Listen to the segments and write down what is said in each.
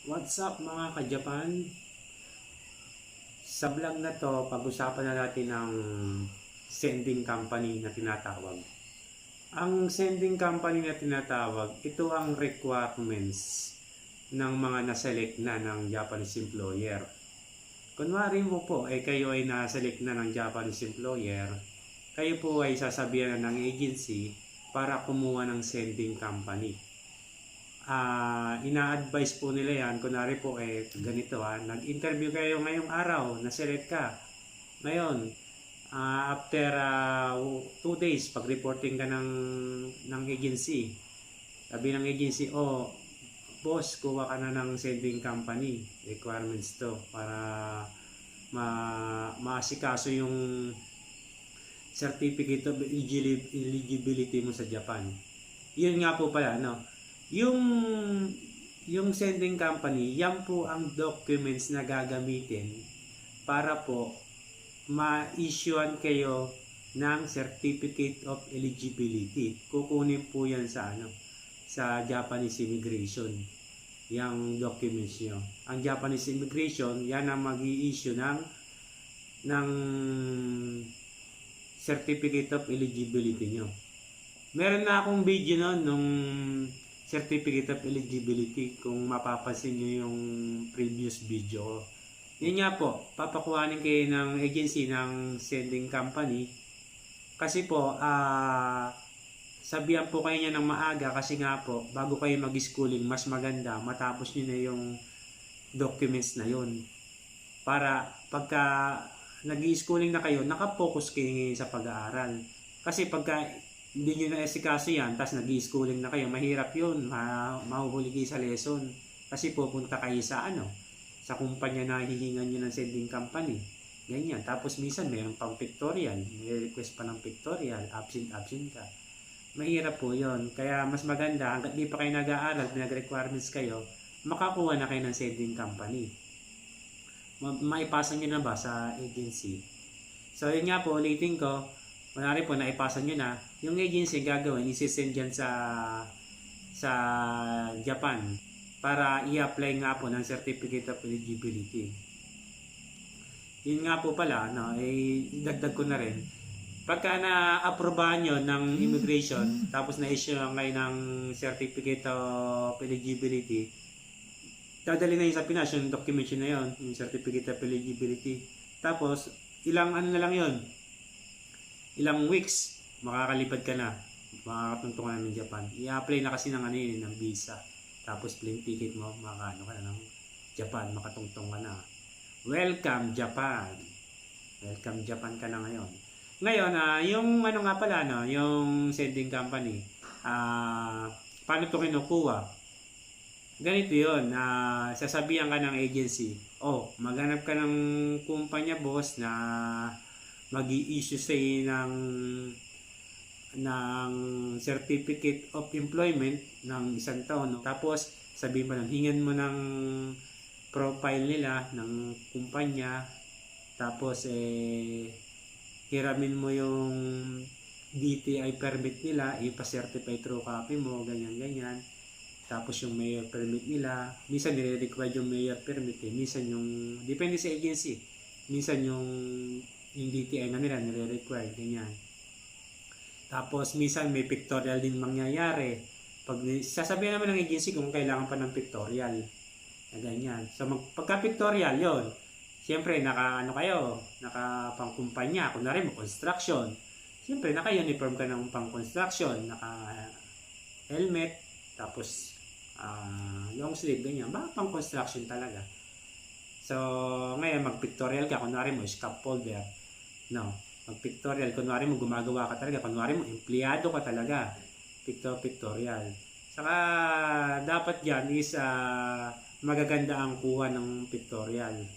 What's up mga ka-Japan? Sa vlog na to, pag-usapan na natin ang sending company na tinatawag. Ang sending company na tinatawag, ito ang requirements ng mga naselect na ng Japanese employer. Kunwari mo po, kayo ay naselect na ng Japanese employer, kayo po ay sasabihan ng agency para kumuha ng sending company. Ina-advise po nila yan, kunwari po ganito nag-interview kayo ngayong araw, na-select ka. Ngayon, after 2 days, pag-reporting ka ng agency, sabi ng agency, boss, kuha ka na ng sending company, requirements to, para maasikaso yung certificate of eligibility mo sa Japan. Yun nga po pala, no? Yung sending company, yan po ang documents na gagamitin para po ma-issuean kayo ng certificate of eligibility. Kukunin po yan sa Japanese immigration. Yang documents nyo. Ang Japanese immigration, yan ang mag-i-issue ng certificate of eligibility nyo. Meron na akong video nung certificate of eligibility, kung mapapansin nyo yung previous video. Yun nga po, papakuhanin kayo ng agency ng sending company kasi po sabihan po kayo niya ng maaga kasi nga po bago kayo mag-schooling mas maganda matapos nyo na yung documents na yun para pagka nag-schooling na kayo nakapokus kayo ngayon sa pag-aaral. Kasi pagka hindi nyo na-esikaso yan, tapos nag-i-schooling na kayo, mahirap yun, mahuhuli kayo sa lesson. Kasi pupunta kayo sa sa kumpanya na hihingan nyo ng sending company. Ganyan. Tapos minsan mayroon pang pictorial, may request pa ng pictorial, absent ka. Mahirap po yun. Kaya mas maganda, hanggat di pa kayo nag-aaral, nag-requirements kayo, makakuha na kayo ng sending company. Maipasa nyo na ba sa agency? So yun nga po, ulitin ko, kunwari po, naipasa nyo na, yung agency gagawin, isi-send dyan sa Japan para i-apply nga po ng certificate of eligibility. Yun nga po pala, dagdag ko na rin. Pagka na-aprobahan nyo ng immigration, tapos na-issue kayo ng certificate of eligibility, dadali na yun sa Pinas, yung document na yun, yung certificate of eligibility. Tapos, ilang na lang yun, ilang weeks, makakalipad ka na, makakatungtong ka na ng Japan. I-apply na kasi ng ng visa. Tapos plane ticket mo, makakaano ka na ng Japan, makatungtong ka na. Welcome Japan! Welcome Japan ka na ngayon. Ngayon, yung nga pala, yung sending company, paano ito kinukuha? Ganito yun, sasabihan ka ng agency, maghanap ka ng kumpanya boss na mag-i-issue sa ng certificate of employment ng 1 taon. Tapos, sabihin mo lang, hingan mo ng profile nila ng kumpanya. Tapos, hiramin mo yung DTI permit nila, ipa-certify true copy mo, ganyan. Tapos, yung mayor permit nila, minsan nire-require yung mayor permit, minsan yung, depende sa agency, minsan yung DTI na nila nire-require, ganyan. Tapos minsan may pictorial din mangyayari. Sasabihin naman ng agency kung kailangan pa ng pictorial. Ganyan. So pagka pictorial yon, siyempre naka pangkumpanya, kunwari mo construction. Siyempre naka-uniform ka ng pang-construction, naka-helmet, tapos long sleeve, ganyan. Pang-construction talaga. So, ngayon mag-pictorial ka, kunwari mo scaffolder. Mag-pictorial, kunwari mo gumagawa ka talaga, kunwari mo empleyado ka talaga, pictorial. Saka dapat diyan is magaganda ang kuha ng pictorial.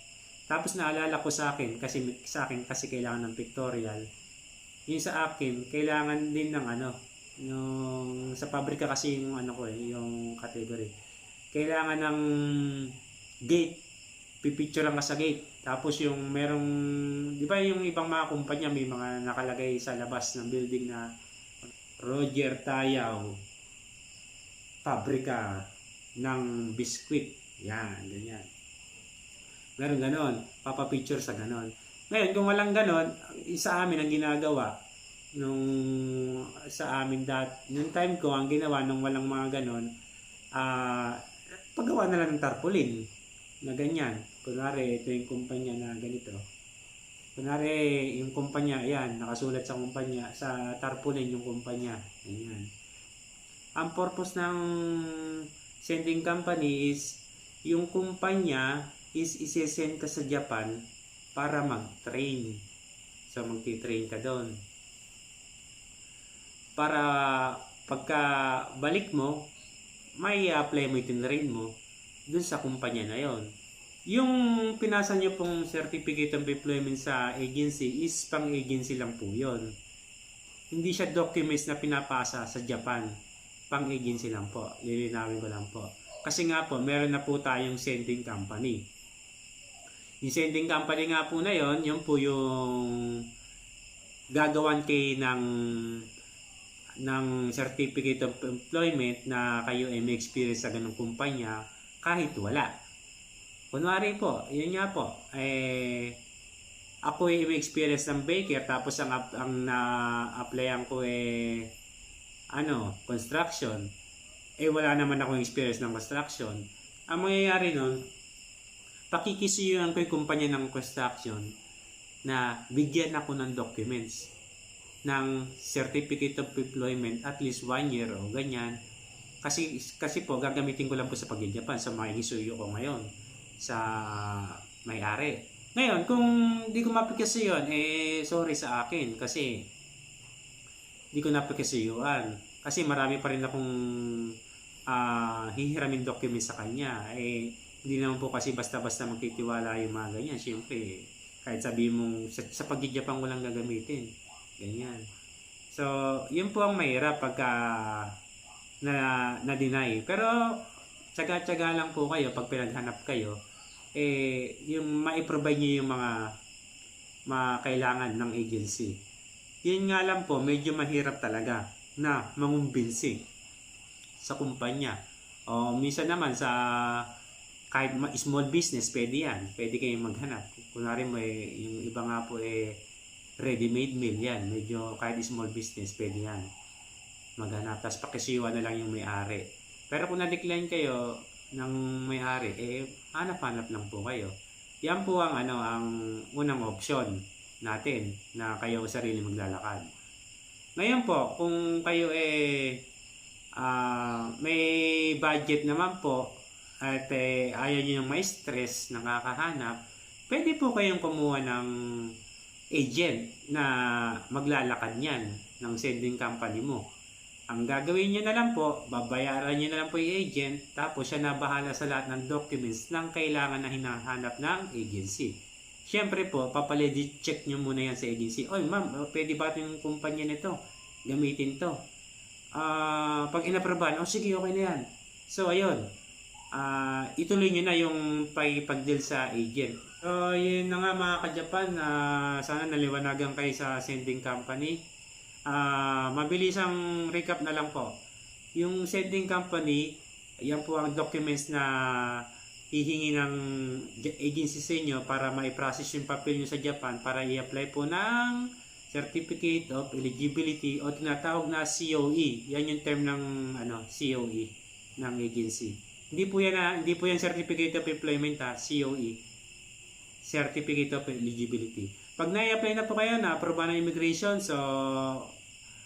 Tapos naalala ko sa akin kasi kailangan ng pictorial. Yung sa akin, kailangan din ng yung sa pabrika kasi yung yung category. Kailangan ng gate, pipicture lang ka sa gate. Tapos yung merong, di ba yung ibang mga kumpanya may mga nakalagay sa labas ng building na Roger Tayaw, pabrika ng biskwit. Yan, ganyan. Meron ganon, papapicture sa ganon. Ngayon, kung walang ganon, sa amin ang ginagawa, nung sa amin nung time ko, ang ginawa nung walang mga ganon, paggawa na lang ng tarpaulin na ganyan. Kunwari, ito yung kumpanya na ganito. Kunwari, yung kumpanya, yan, nakasulat sa kumpanya, sa tarpaulin yung kumpanya. Ganyan. Ang purpose ng sending company is, yung kumpanya is isesend ka sa Japan para mag-train. So, magti-train ka doon. Para pagka balik mo, may apply mo, itinrain mo dun sa kumpanya na yon. Yung pinasa nyo pong certificate of employment sa agency is pang agency lang po yon. Hindi siya documents na pinapasa sa Japan. Pang agency lang po. Lilinawin ko lang po. Kasi nga po, meron na po tayong sending company. Yung sending company nga po na yon, yun po yung gagawan kayo ng certificate of employment na kayo ay may experience sa ganung kumpanya kahit wala. Kunwari po, yun nga po, ako ay may experience ng baker tapos ang na-applyan ko construction. Wala naman akong experience ng construction. Ang mangyayari nun, pakikisuyuan ko yung kumpanya ng construction na bigyan ako ng documents ng certificate of employment at least 1 year o ganyan. Kasi po, gagamitin ko lang po sa pag-Japan sa mga isuyo ko ngayon sa may-ari. Ngayon, kung di ko mapikasi yun, sorry sa akin kasi di ko napikasiyuan. Kasi marami pa rin akong hihiramin documents sa kanya. Hindi naman po kasi basta-basta magtitiwala yung mga ganyan. Siyempre, kahit sabihin mong sa pag-Japan ko lang gagamitin. Ganyan. So, yun po ang mahirap pagka na-deny. Pero, tsaga-tsaga lang po kayo pag pinaghanap kayo, yung ma-provide nyo yung mga kailangan ng agency. Yun nga lang po, medyo mahirap talaga na mangumbinsi sa kumpanya. O minsan naman sa kahit small business, pwede yan. Pwede kayong maghanap. Kunwari mo yung iba nga po ready-made meal yan. Medyo kahit small business, pwede yan maghanap. Tapos pakisiwa na lang yung may-ari. Pero kung na-decline kayo ng may-ari, hanap-hanap lang po kayo. Yan po ang ang unang option natin na kayo sarili maglalakad. Ngayon po, kung kayo may budget naman po at ayaw nyo yung may stress, nakakahanap, pwede po kayong kumuha ng agent na maglalakad niyan ng sending company mo. Ang gagawin nyo na lang po, babayaran nyo na lang po yung agent, tapos siya na bahala sa lahat ng documents ng kailangan na hinahanap ng agency. Siyempre po, papalegit check nyo muna yan sa agency. Oy ma'am, pwede ba yung kumpanya nito? Gamitin to. Pag inaprobahan, sige, okay na yan. So, ayun. Ituloy nyo na yung pag-deal sa agent. So, yun na nga mga ka-Japan. Sana naliwanagan kayo sa sending company. Mabilisang recap na lang po. Yung sending company, yan po ang documents na hihingi ng agency sa inyo para ma-process yung papel nyo sa Japan para i-apply po ng Certificate of Eligibility o tinatawag na COE. Yan yung term ng COE ng agency. Hindi po yan Certificate of Employment COE. Certificate of Eligibility. Pag na-apply na po kayo na approve na immigration, so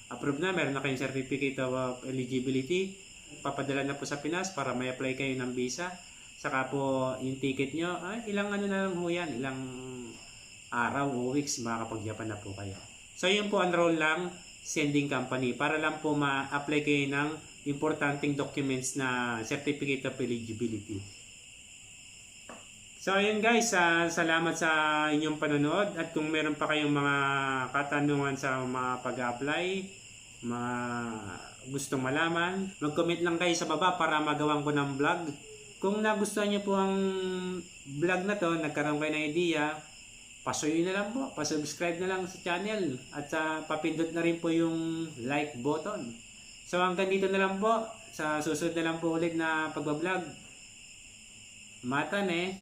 approve na, meron na kayong Certificate of Eligibility, papadala na po sa Pinas para may apply kayo ng visa. Saka po yung ticket nyo, ilang na lang po yan, ilang araw o weeks makakapag-Japan na po kayo. So yun po, enroll lang sending company para lang po ma-apply kayo ng importanteng documents na Certificate of Eligibility. So ayun guys, salamat sa inyong panonood at kung meron pa kayong mga katanungan sa mga pag-apply, mga gustong malaman, mag-comment lang kayo sa baba para magawan ko ng vlog. Kung nagustuhan niyo po ang vlog na to, nagkaroon kayo ng idea, pasuyo na lang po, pasubscribe na lang sa channel at papindot na rin po yung like button. So hanggang dito na lang po, sa susunod na lang po ulit na pagbablog. Mata ne.